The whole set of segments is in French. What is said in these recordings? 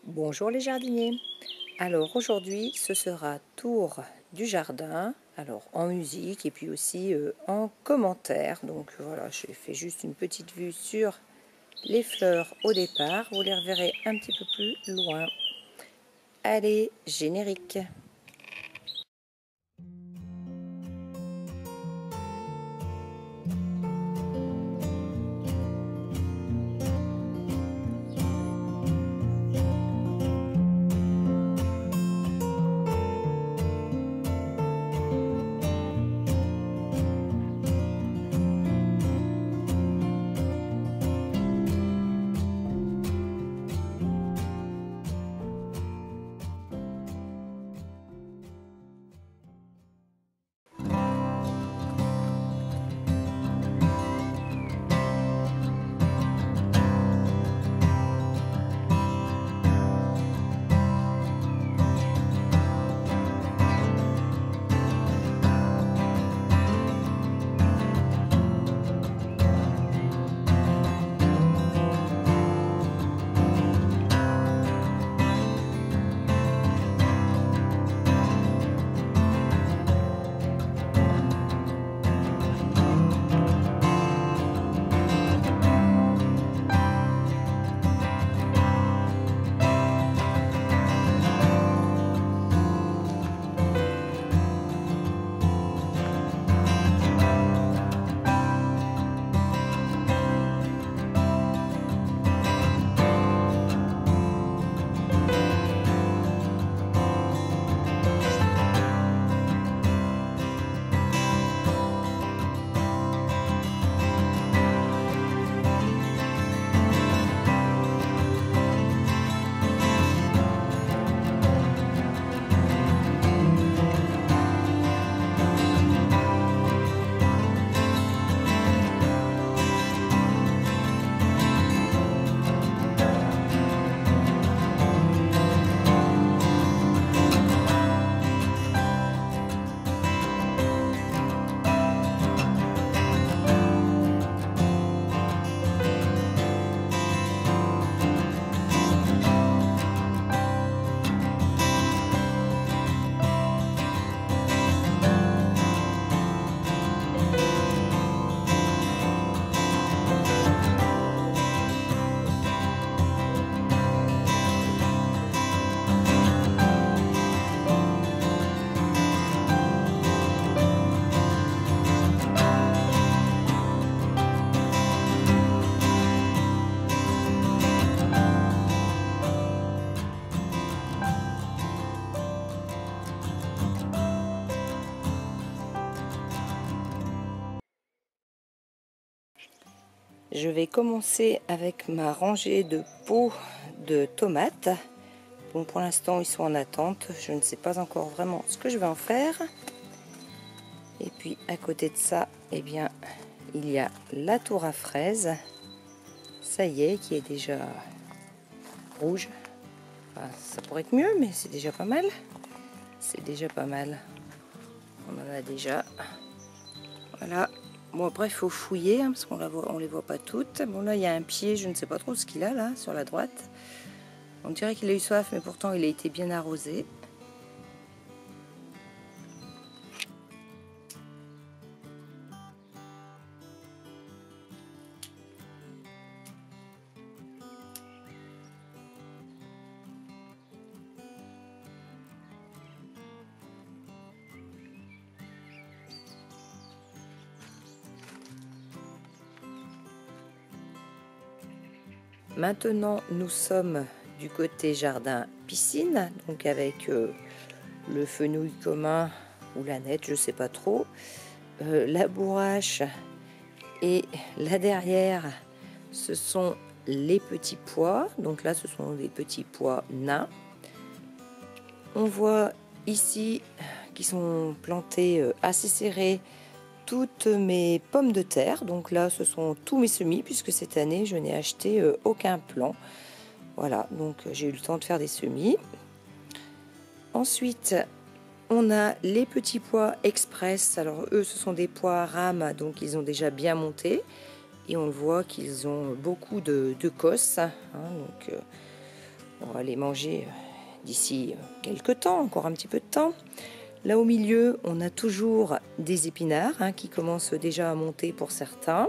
Bonjour les jardiniers. Alors aujourd'hui ce sera tour du jardin, alors en musique et puis aussi en commentaire. Donc voilà, je fais juste une petite vue sur les fleurs au départ, vous les reverrez un petit peu plus loin. Allez, générique. Je vais commencer avec ma rangée de pots de tomates. Bon, pour l'instant, ils sont en attente. Je ne sais pas encore vraiment ce que je vais en faire. Et puis, à côté de ça, eh bien, il y a la tour à fraises. Ça y est, qui est déjà rouge. Enfin, ça pourrait être mieux, mais c'est déjà pas mal. C'est déjà pas mal. On en a déjà. Voilà. Bon, après, il faut fouiller, hein, parce qu'on ne les voit pas toutes. Bon, là, il y a un pied, je ne sais pas trop ce qu'il a, là, sur la droite. On dirait qu'il a eu soif, mais pourtant, il a été bien arrosé. Maintenant, nous sommes du côté jardin piscine, donc avec le fenouil commun ou la nette, je sais pas trop, la bourrache et là derrière, ce sont les petits pois. Donc là, ce sont des petits pois nains. On voit ici qui sont plantés assez serrés toutes mes pommes de terre. Donc là, ce sont tous mes semis, puisque cette année, je n'ai acheté aucun plant. Voilà, donc j'ai eu le temps de faire des semis. Ensuite, on a les petits pois express. Alors eux, ce sont des pois à rames, donc ils ont déjà bien monté. Et on le voit qu'ils ont beaucoup de cosses. Hein, donc va les manger d'ici quelques temps, encore un petit peu de temps. Là au milieu, on a toujours des épinards qui commencent déjà à monter pour certains.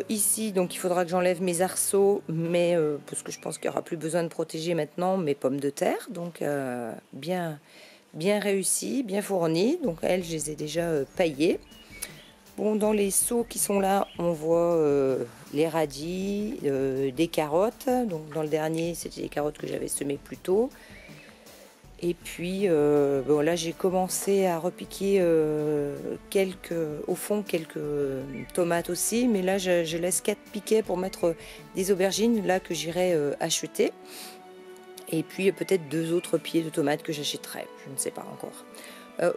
Ici, donc il faudra que j'enlève mes arceaux, mais parce que je pense qu'il n'y aura plus besoin de protéger maintenant mes pommes de terre. Donc bien réussi, bien fourni. Donc elles, je les ai déjà paillées. Bon, dans les seaux qui sont là, on voit les radis, des carottes. Donc dans le dernier, c'était des carottes que j'avais semées plus tôt. Et puis, bon, là, j'ai commencé à repiquer au fond quelques tomates aussi. Mais là, je laisse 4 piquets pour mettre des aubergines, là, que j'irai acheter. Et puis, peut-être 2 autres pieds de tomates que j'achèterai. Je ne sais pas encore.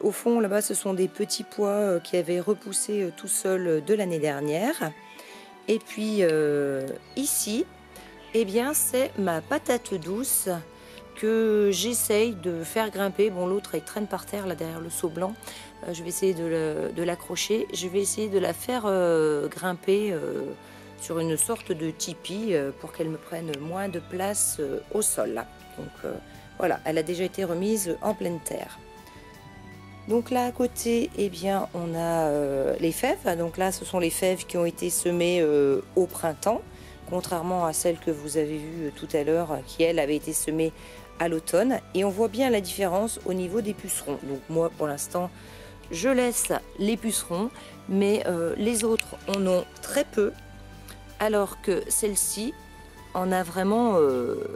Au fond, là-bas, ce sont des petits pois qui avaient repoussé tout seuls de l'année dernière. Et puis, ici, eh bien, c'est ma patate douce que j'essaye de faire grimper. Bon, l'autre, elle traîne par terre, là, derrière le seau blanc. Je vais essayer de l'accrocher. Je vais essayer de la faire grimper sur une sorte de tipi pour qu'elle me prenne moins de place au sol, là. Donc, voilà, elle a déjà été remise en pleine terre. Donc là, à côté, eh bien, on a les fèves. Donc là, ce sont les fèves qui ont été semées au printemps, contrairement à celles que vous avez vues tout à l'heure, qui, elles, avaient été semées à l'automne. Et on voit bien la différence au niveau des pucerons. Donc moi, pour l'instant, je laisse les pucerons, mais les autres en ont très peu, alors que celle-ci en a vraiment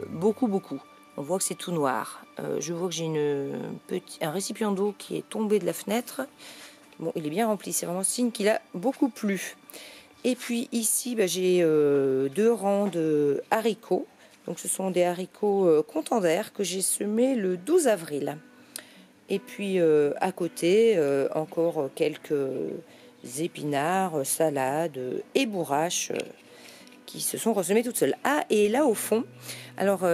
beaucoup. On voit que c'est tout noir. Je vois que j'ai un récipient d'eau qui est tombé de la fenêtre. Bon, il est bien rempli, c'est vraiment signe qu'il a beaucoup plu. Et puis ici, j'ai 2 rangs de haricots. Donc ce sont des haricots Contenders que j'ai semés le 12 avril. Et puis à côté, encore quelques épinards, salades et bourraches qui se sont ressemées toutes seules. Ah, et là au fond, alors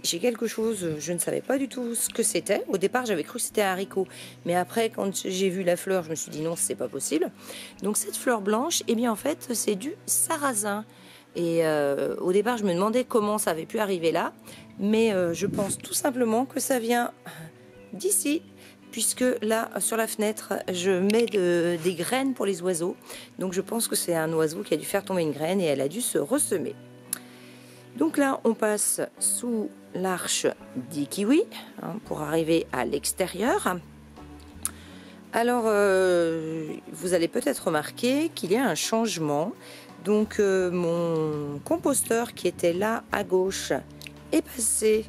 j'ai quelque chose, je ne savais pas du tout ce que c'était. Au départ, j'avais cru que c'était un haricot, mais après, quand j'ai vu la fleur, je me suis dit non, c'est pas possible. Donc cette fleur blanche, eh bien en fait, c'est du sarrasin. Et au départ, je me demandais comment ça avait pu arriver là, mais je pense tout simplement que ça vient d'ici, puisque là, sur la fenêtre, je mets des graines pour les oiseaux. Donc je pense que c'est un oiseau qui a dû faire tomber une graine et elle a dû se ressemer. Donc là, on passe sous l'arche des kiwis pour arriver à l'extérieur. Alors, vous allez peut-être remarquer qu'il y a un changement. Donc, mon composteur qui était là à gauche est passé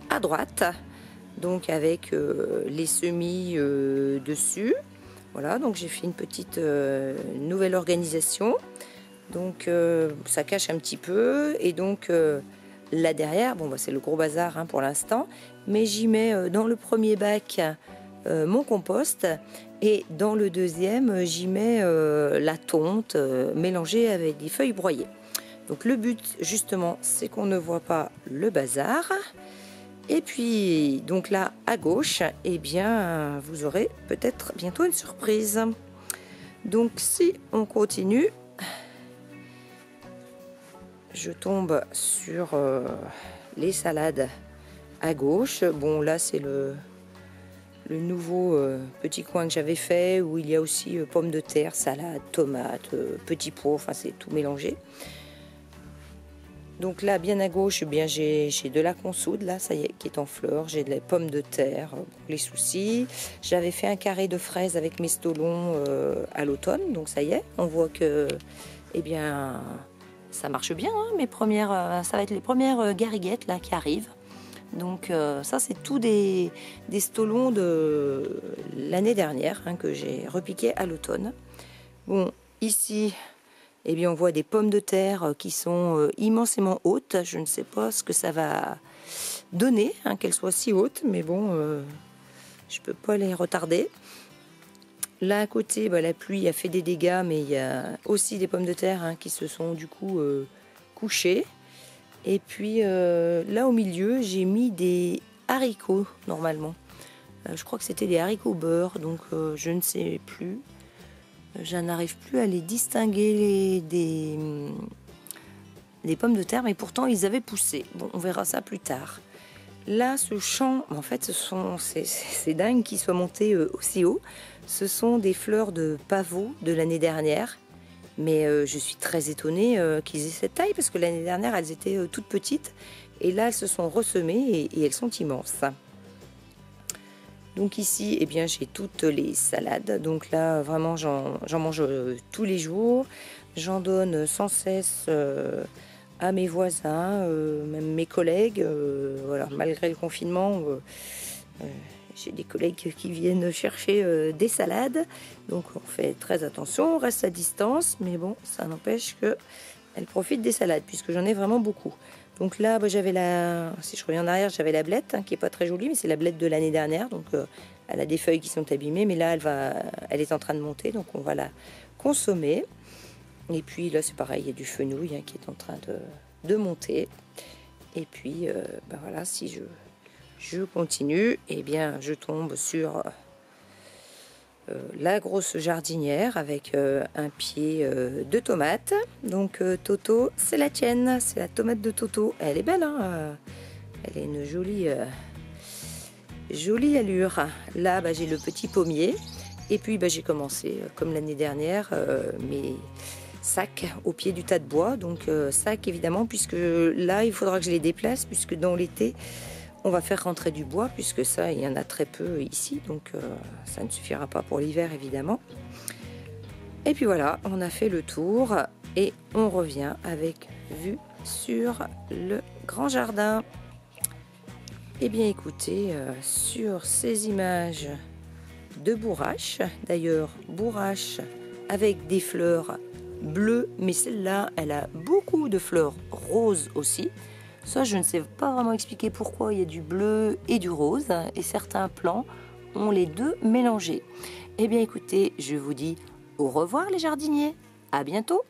à droite. Donc, avec les semis dessus. Voilà, donc j'ai fait une petite nouvelle organisation. Donc, ça cache un petit peu. Et donc, là derrière, bon, c'est le gros bazar pour l'instant. Mais j'y mets dans le premier bac mon compost. Et dans le deuxième, j'y mets la tonte mélangée avec des feuilles broyées. Donc le but, justement, c'est qu'on ne voit pas le bazar. Et puis, donc là, à gauche, eh bien, vous aurez peut-être bientôt une surprise. Donc, si on continue, je tombe sur les salades à gauche. Bon, là, c'est le nouveau petit coin que j'avais fait où il y a aussi pommes de terre, salade, tomates, petits pois, enfin c'est tout mélangé. Donc là, bien à gauche, eh bien j'ai de la consoude, là, ça y est, qui est en fleurs. J'ai de la pomme de terre pour les soucis. J'avais fait un carré de fraises avec mes stolons à l'automne, donc ça y est, on voit que, eh bien, ça marche bien. Ça va être les premières gariguettes là qui arrivent. Donc ça, c'est tout des stolons de l'année dernière que j'ai repiqué à l'automne. Bon, ici, eh bien, on voit des pommes de terre qui sont immensément hautes. Je ne sais pas ce que ça va donner, qu'elles soient si hautes, mais bon, je ne peux pas les retarder. Là, à côté, la pluie a fait des dégâts, mais il y a aussi des pommes de terre qui se sont du coup couchées. Et puis là au milieu, j'ai mis des haricots normalement. Je crois que c'était des haricots beurre, donc je ne sais plus. Je n'arrive plus à les distinguer des pommes de terre, mais pourtant ils avaient poussé. Bon, on verra ça plus tard. Là, ce champ, en fait, c'est dingue qu'il soit monté aussi haut. Ce sont des fleurs de pavot de l'année dernière. Mais je suis très étonnée qu'ils aient cette taille, parce que l'année dernière, elles étaient toutes petites. Et là, elles se sont ressemées et elles sont immenses. Donc ici, eh bien, j'ai toutes les salades. Donc là, vraiment, j'en mange tous les jours. J'en donne sans cesse à mes voisins, même mes collègues. Voilà, malgré le confinement, j'ai des collègues qui viennent chercher des salades. Donc on fait très attention, on reste à distance. Mais bon, ça n'empêche qu'elles profitent des salades, puisque j'en ai vraiment beaucoup. Donc là, bah, j'avais si je reviens en arrière, j'avais la blette, qui est pas très jolie, mais c'est la blette de l'année dernière. Donc elle a des feuilles qui sont abîmées, mais là, elle est en train de monter, donc on va la consommer. Et puis là, c'est pareil, il y a du fenouil qui est en train de monter. Et puis, bah, voilà, si je continue, eh bien, je tombe sur la grosse jardinière avec un pied de tomate. Donc Toto, c'est la tienne, c'est la tomate de Toto. Elle est belle, hein, elle a une jolie allure. Là, bah, j'ai le petit pommier. Et puis bah, j'ai commencé, comme l'année dernière, mes sacs au pied du tas de bois. Donc sacs évidemment, puisque là, il faudra que je les déplace, puisque dans l'été, on va faire rentrer du bois, puisque ça, il y en a très peu ici, donc ça ne suffira pas pour l'hiver, évidemment. Et puis voilà, on a fait le tour et on revient avec vue sur le grand jardin. Eh bien, écoutez, sur ces images de bourrache, d'ailleurs, bourrache avec des fleurs bleues, mais celle-là, elle a beaucoup de fleurs roses aussi. Ça, je ne sais pas vraiment expliquer pourquoi il y a du bleu et du rose, et certains plants ont les deux mélangés. Eh bien écoutez, je vous dis au revoir les jardiniers, à bientôt.